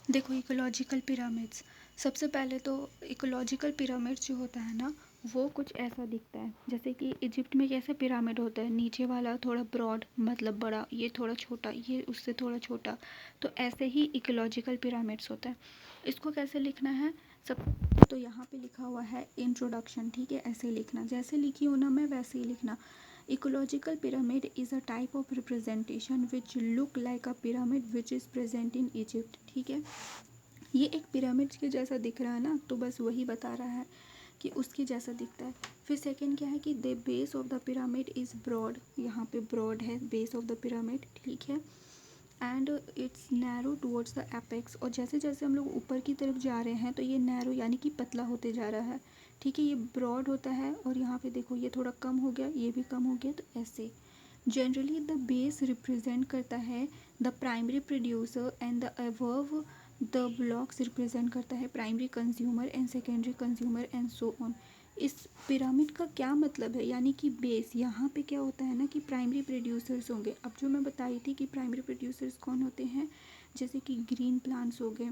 देखो ecological pyramids, सबसे पहले तो इकोलॉजिकल पिरामिड्स जो होता है ना, वो कुछ ऐसा दिखता है जैसे कि इजिप्ट में कैसे पिरामिड होता है, नीचे वाला थोड़ा ब्रॉड मतलब बड़ा, ये थोड़ा छोटा, ये उससे थोड़ा छोटा। तो ऐसे ही इकोलॉजिकल पिरामिड्स होता है। इसको कैसे लिखना है, सब तो यहाँ पे लिखा हुआ है इंट्रोडक्शन, ठीक है। ऐसे लिखना, जैसे लिखी हो ना मैं वैसे ही लिखना। Ecological pyramid is a type of representation which look like a pyramid which is present in Egypt, ठीक है। ये एक पिरामिड के जैसा दिख रहा है ना, तो बस वही बता रहा है कि उसके जैसा दिखता है। फिर सेकंड क्या है कि the base of the pyramid is broad, यहाँ पे ब्रॉड है बेस ऑफ द पिरामिड, ठीक है। And it's narrow towards the apex, और जैसे जैसे हम लोग ऊपर की तरफ जा रहे हैं तो ये नैरो यानी कि पतला होते जा रहा है, ठीक है। ये ब्रॉड होता है और यहाँ पे देखो ये थोड़ा कम हो गया, ये भी कम हो गया, तो ऐसे। जनरली द बेस रिप्रेजेंट करता है the primary producer and the above the blocks represent करता है primary consumer and secondary consumer and so on. इस पिरामिड का क्या मतलब है, यानी कि बेस, यहाँ पे क्या होता है ना कि प्राइमरी प्रोड्यूसर्स होंगे। अब जो मैं बताई थी कि प्राइमरी प्रोड्यूसर्स कौन होते हैं, जैसे कि ग्रीन प्लांट्स हो गए,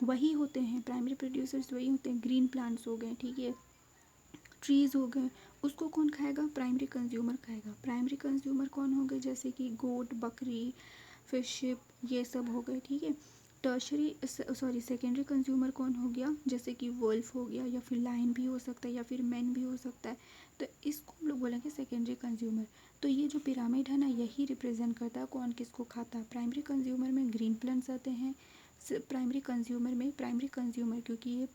वही होते हैं प्राइमरी प्रोड्यूसर्स, वही होते हैं, ग्रीन प्लांट्स हो गए, ठीक है। ट्रीज़ हो गए, उसको कौन खाएगा, प्राइमरी कंज्यूमर खाएगा। प्राइमरी कंज्यूमर कौन हो गए, जैसे कि गोट, बकरी, फिश, शिप, ये सब हो गए, ठीक है। टर्शरी सॉरी सेकेंडरी कंज्यूमर कौन हो गया, जैसे कि वुल्फ हो गया, या फिर लाइन भी हो सकता है, या फिर मैन भी हो सकता है। तो इसको हम लोग बोलेंगे सेकेंडरी कंज्यूमर। तो ये जो पिरामिड है ना, यही रिप्रेजेंट करता है कौन किसको खाता है। प्राइमरी कंज्यूमर में ग्रीन प्लांट्स आते हैं, प्राइमरी कंज्यूमर में प्राइमरी कंज्यूमर, क्योंकि ये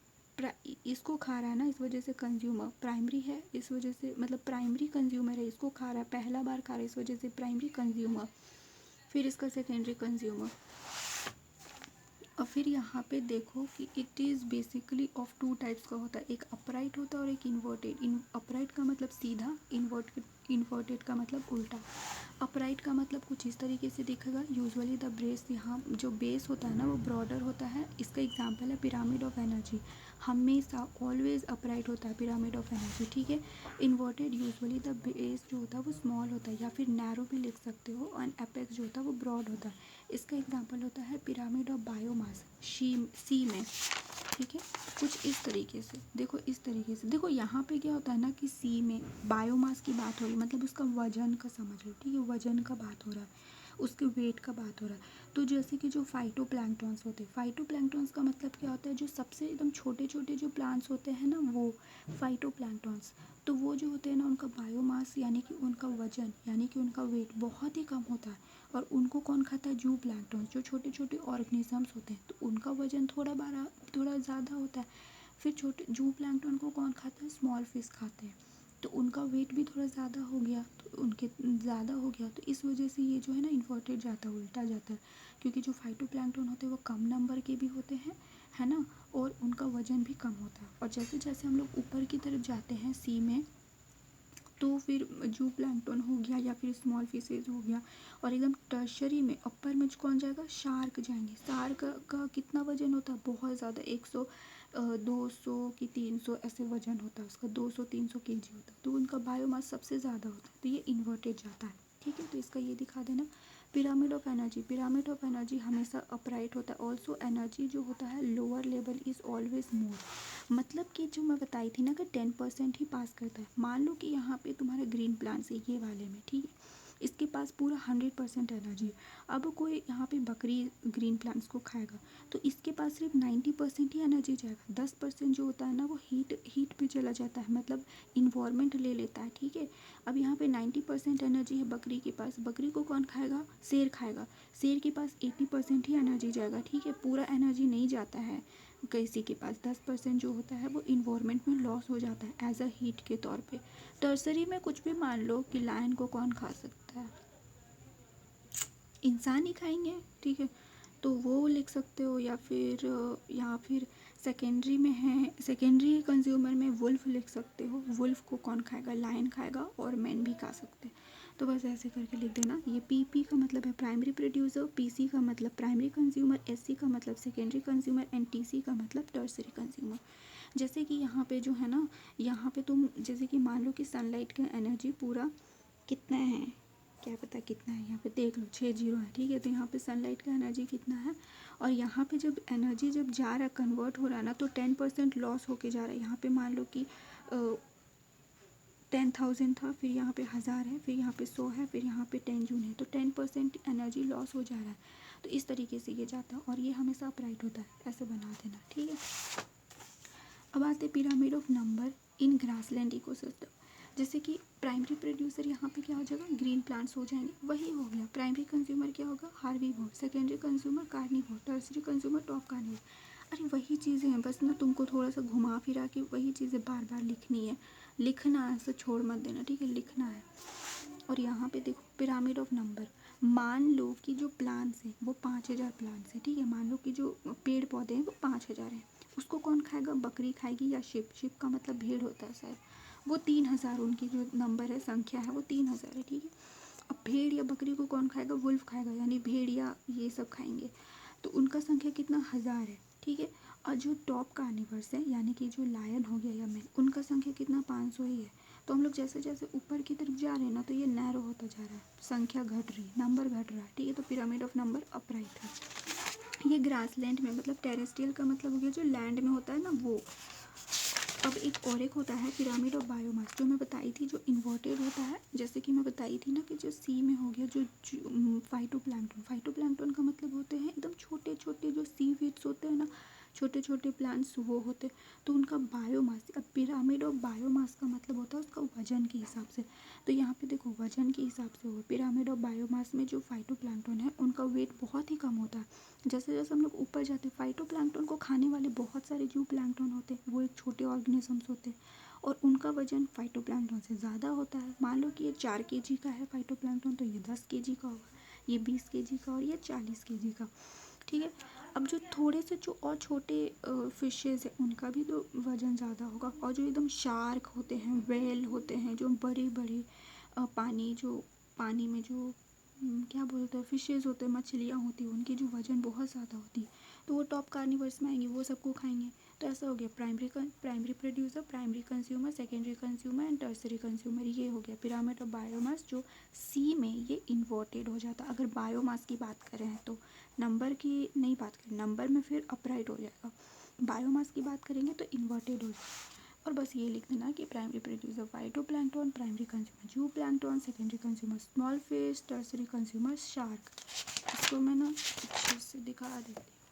इसको खा रहा है ना, इस वजह से कंज्यूमर प्राइमरी है, इस वजह से मतलब प्राइमरी कंज्यूमर है, इसको खा रहा है, पहला बार खा रहा है, इस वजह से प्राइमरी कंज्यूमर। फिर इसका सेकेंडरी कंज्यूमर। और फिर यहाँ पे देखो कि it is basically of two types का होता है, एक अपराइट होता है और एक इन्वर्टेड। अपराइट का मतलब सीधा, इन्वर्टेड का मतलब उल्टा। अपराइट का मतलब कुछ इस तरीके से दिखेगा, यूजुअली द बेस, यहाँ जो बेस होता है ना वो ब्रॉडर होता है। इसका एग्जांपल है पिरामिड ऑफ एनर्जी, हमेशा ऑलवेज अपराइट होता है पिरामिड ऑफ एनर्जी, ठीक है। इन्वर्टेड यूजुअली द बेस जो होता है वो स्मॉल होता है, या फिर नैरो भी लिख सकते हो, और एपेक्स जो होता है वो ब्रॉड होता है। इसका एग्जांपल होता है पिरामिड ऑफ बायोमास, सी में, ठीक है। कुछ इस तरीके से देखो, इस तरीके से देखो, यहाँ पे क्या होता है ना कि सी में बायोमास की बात हो रही है, मतलब उसका वजन का समझ लो, ठीक है, वजन का बात हो रहा है, उसके वेट का बात हो रहा है। तो जैसे कि जो फाइटोप्लैंक्टन्स होते हैं, फाइटोप्लैंक्टन्स का मतलब क्या होता है, जो सबसे एकदम छोटे छोटे जो प्लांट्स होते हैं ना, वो फाइटोप्लैंक्टन्स। तो वो जो होते हैं ना, उनका बायोमास यानी कि उनका वजन यानी कि उनका वेट बहुत ही कम होता है। और उनको कौन खाता है, जू प्लैंक्टन्स, जो छोटे छोटे ऑर्गेनिजम्स होते हैं, तो उनका वजन थोड़ा ज़्यादा होता है। फिर छोटे जू प्लैंक्टन को कौन खाता है, स्मॉल फिश खाते हैं, तो उनका वेट भी थोड़ा ज़्यादा हो गया, तो उनके ज़्यादा हो गया, तो इस वजह से ये जो है ना इन्वर्टेड जाता है, उल्टा जाता है। क्योंकि जो फाइटोप्लैंक्टन होते हैं वो कम नंबर के भी होते हैं, है ना, और उनका वजन भी कम होता है। और जैसे जैसे हम लोग ऊपर की तरफ जाते हैं सी में, तो फिर जू प्लैंक्टन हो गया या फिर स्मॉल फिशेज हो गया, और एकदम टर्शरी में अपर में कौन जाएगा, शार्क जाएंगे। शार्क का कितना वजन होता है, बहुत ज़्यादा, 100 200 की 300 ऐसे वजन होता है उसका, 200-300 केजी होता है, तो उनका बायोमास सबसे ज़्यादा होता है, तो ये इन्वर्टेड जाता है, ठीक है। तो इसका ये दिखा देना। Pyramid of energy, pyramid of energy हमेशा अपराइट होता है। ऑल्सो एनर्जी जो होता है lower level is always more, मतलब कि जो मैं बताई थी ना कि 10% ही पास करता है। मान लो कि यहाँ पे तुम्हारा ग्रीन प्लांट्स है ये वाले में, ठीक है, इसके पास पूरा 100% एनर्जी है। अब कोई यहाँ पे बकरी ग्रीन प्लांट्स को खाएगा, तो इसके पास सिर्फ 90% ही एनर्जी जाएगा, 10% जो होता है ना वो हीट पे चला जाता है, मतलब इन्वायरमेंट ले लेता है, ठीक है। अब यहाँ पे 90% एनर्जी है बकरी के पास, बकरी को कौन खाएगा, शेर खाएगा, शेर के पास 80% ही एनर्जी जाएगा, ठीक है, पूरा एनर्जी नहीं जाता है किसी के पास, 10% जो होता है वो इन्वायरमेंट में लॉस हो जाता है एज अ हीट के तौर पे। टर्सरी में कुछ भी मान लो कि लायन को कौन खा सकता है, इंसान ही खाएंगे, ठीक है, तो वो लिख सकते हो। या फिर सेकेंडरी में है, सेकेंडरी कंज्यूमर में वुल्फ लिख सकते हो, वुल्फ को कौन खाएगा, लायन खाएगा, और मैन भी खा सकते हैं। तो बस ऐसे करके लिख देना। ये पी का मतलब है प्राइमरी प्रोड्यूसर, पीसी का मतलब प्राइमरी कंज्यूमर, एससी का मतलब सेकेंडरी कंज्यूमर, एंड टीसी का मतलब टर्सरी कंज्यूमर। जैसे कि यहाँ पे जो है ना, यहाँ पे तुम जैसे कि मान लो कि सनलाइट का एनर्जी पूरा कितना है, क्या पता कितना है, यहाँ पे देख लो 6 जीरो है, ठीक है, तो यहाँ पे सनलाइट का एनर्जी कितना है, और यहाँ पे जब एनर्जी जब जा रहा है कन्वर्ट हो रहा है ना, तो 10% लॉस होके जा रहा है। यहाँ पे मान लो कि 10,000 था, फिर यहाँ पे 1000 है, फिर यहाँ पे 100 है, फिर यहाँ पे 10 जून है, तो 10% एनर्जी लॉस हो जा रहा है। तो इस तरीके से ये जाता है और ये हमेशा अपराइट होता है, ऐसे बना देना, ठीक है। अब आते pyramid of number in grassland ecosystem. जैसे कि प्राइमरी प्रोड्यूसर यहाँ पे क्या हो जाएगा, ग्रीन प्लांट्स हो जाएंगे, वही हो गया। प्राइमरी कंज्यूमर क्या होगा, herbivore, secondary consumer carnivore, tertiary consumer top carnivore. अरे वही चीज़ें हैं, बस ना तुमको थोड़ा सा घुमा फिरा के वही चीज़ें बार बार लिखनी है। लिखना है, ऐसे छोड़ मत देना, ठीक है, लिखना है। और यहाँ पे देखो पिरामिड ऑफ नंबर, मान लो कि जो प्लांट्स हैं वो 5000 प्लांट्स हैं, ठीक है। मान लो कि जो पेड़ पौधे हैं वो 5000 हैं। उसको कौन खाएगा, बकरी खाएगी या शिप, शिप का मतलब भेड़ होता है शायद। वो 3000, उनकी जो नंबर है, संख्या है, वो 3000 है, ठीक है। अब भेड़ या बकरी को कौन खाएगा, वुल्फ खाएगा, यानी भेड़ या ये सब खाएंगे। तो उनका संख्या कितना, 1000 है, ठीक है। और जो टॉप कार्निवर्स है, यानी कि जो लायन हो गया या मैन, उनका संख्या कितना, 500 ही है। तो हम लोग जैसे जैसे ऊपर की तरफ जा रहे हैं ना, तो ये नैरो होता जा रहा है, संख्या घट रही, नंबर घट रहा है, ठीक है। तो पिरामिड ऑफ नंबर अपराइट है। ये ग्रासलैंड में, मतलब टेरेस्ट्रियल का मतलब हो गया जो लैंड में होता है ना, वो। अब एक होता है पिरामिड ऑफ बायोमास, जो मैं बताई थी, जो इन्वर्टेड होता है। जैसे कि मैं बताई थी ना कि जो सी में हो गया, जो फाइटोप्लैंक्टन, फाइटोप्लैंक्टन का मतलब होते हैं एकदम छोटे छोटे जो सी वीड्स होते हैं ना, छोटे छोटे प्लांट्स वो होते, तो उनका बायोमास। अब पिरामिड ऑफ बायोमास का मतलब होता है उसका वजन के हिसाब से। तो यहाँ पे देखो वजन के हिसाब से हो, पिरामिड ऑफ बायोमास में जो फाइटोप्लैंक्टन है उनका वेट बहुत ही कम होता है। जैसे जैसे हम लोग ऊपर जाते हैं, फाइटोप्लैंक्टन को खाने वाले बहुत सारे जू प्लैंक्टन होते हैं, वो एक छोटे ऑर्गेनिजम्स होते हैं, और उनका वजन फाइटोप्लैंक्टन से ज़्यादा होता है। मान लो कि ये 4 kg का है फाइटोप्लैंक्टन, तो ये 10 kg का होगा, ये 20 kg का और ये 40 kg का, ठीक है। अब जो थोड़े से जो और छोटे फिशेज़ हैं उनका भी तो वज़न ज़्यादा होगा, और जो एकदम शार्क होते हैं, वेल होते हैं, जो बड़े बड़े पानी में जो क्या बोलते हैं, फिशेज़ होते हैं, मछलियाँ होती हैं, उनकी जो वज़न बहुत ज़्यादा होती है, तो वो टॉप कार्निवर्स में आएंगे, वो सबको खाएंगे। तो ऐसा हो गया primary producer, primary consumer, secondary consumer and tertiary consumer. ये हो गया पिरामिड ऑफ बायोमास, जो सी में ये इन्वर्टेड हो जाता। अगर बायोमास की बात करें तो, नंबर की नहीं बात करें, नंबर में फिर अपराइट हो जाएगा। बायोमास की बात करेंगे तो इन्वर्टेड हो जाएगा। और बस ये लिख देना कि primary producer phytoplankton, primary consumer zooplankton, secondary consumer small fish, tertiary consumer shark. इसको मैं ना अच्छे से दिखा देती हूँ।